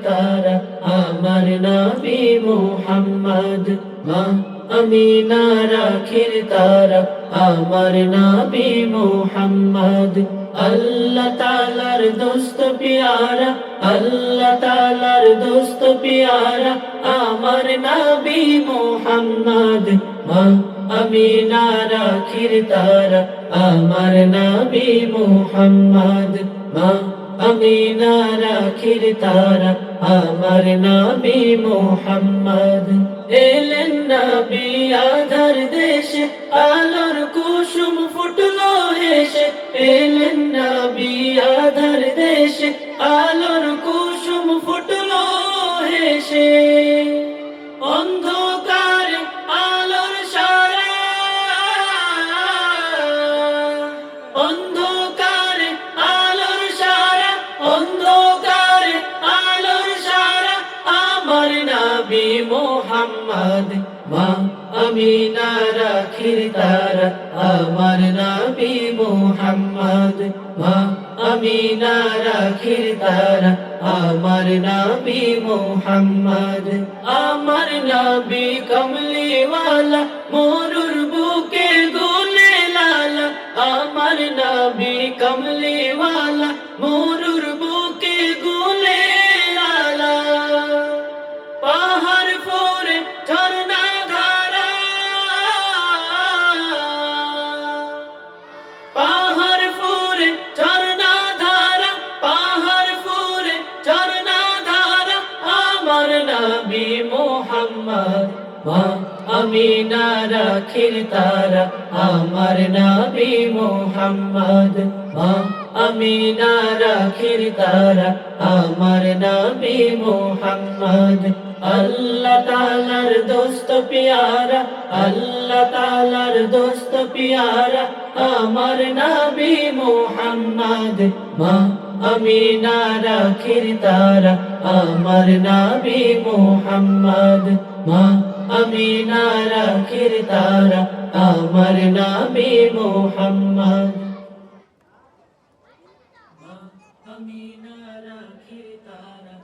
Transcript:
তারা আমার নবী মুহাম্মদ মা আমিনার আখির তারা আমার নবী মুহাম্মদ আল্লাহ তাআলার দোস্ত পিয়ারা আল্লাহ তাআলার দোস্ত পিয়ারা আমার নবী মুহাম্মদ মা আমিনার আখির তারা আমার নবী মুহাম্মদ মা আমিনার আখির তারা আমার নবী মুহাম্মদ এলেন নবী আধার দেশে আলোর কুসুম ফুটলো হেসে এলেন নবী আধার দেশে আলোর কুসুম ফুটলো হেসে অন্ধকারে আলোর সারা অন্ধকারে আলোর সারা অন্ধকারে আলোর সারা আমার নবী মুহাম্মদ মা আমিনার আখির তারা আমার নবী মুহাম্মদ মা আমিনার আখির তারা আমার নবী মুহাম্মদ আমার নবী কমলিওয়ালা মরুর বুকে গুলে লালা আমার নবী কমলিওয়ালা মরুর বুকে গুলে লালা পাহাড় ফোরে ঝরনা ধারা পাহাড় ফোরে ঝরনা ধারা পাহাড় ফোরে ঝরনা ধারা আমার নবী মুহাম্মদ মা আমিনার আখির তারা আমার নবী মুহাম্মদ মা আমিনার আখির তারা আমার নবী মুহাম্মদ আল্লাহ তাআলার দোস্ত পিয়ারা আল্লাহ তাআলার দোস্ত পিয়ারা আমার নবী মুহাম্মদ মা আমিনার আখির তারা আমার নবী মুহাম্মদ মা আমিনার আখির তারা আমার নবী মুহাম্মদ মা আমিনার আখির তারা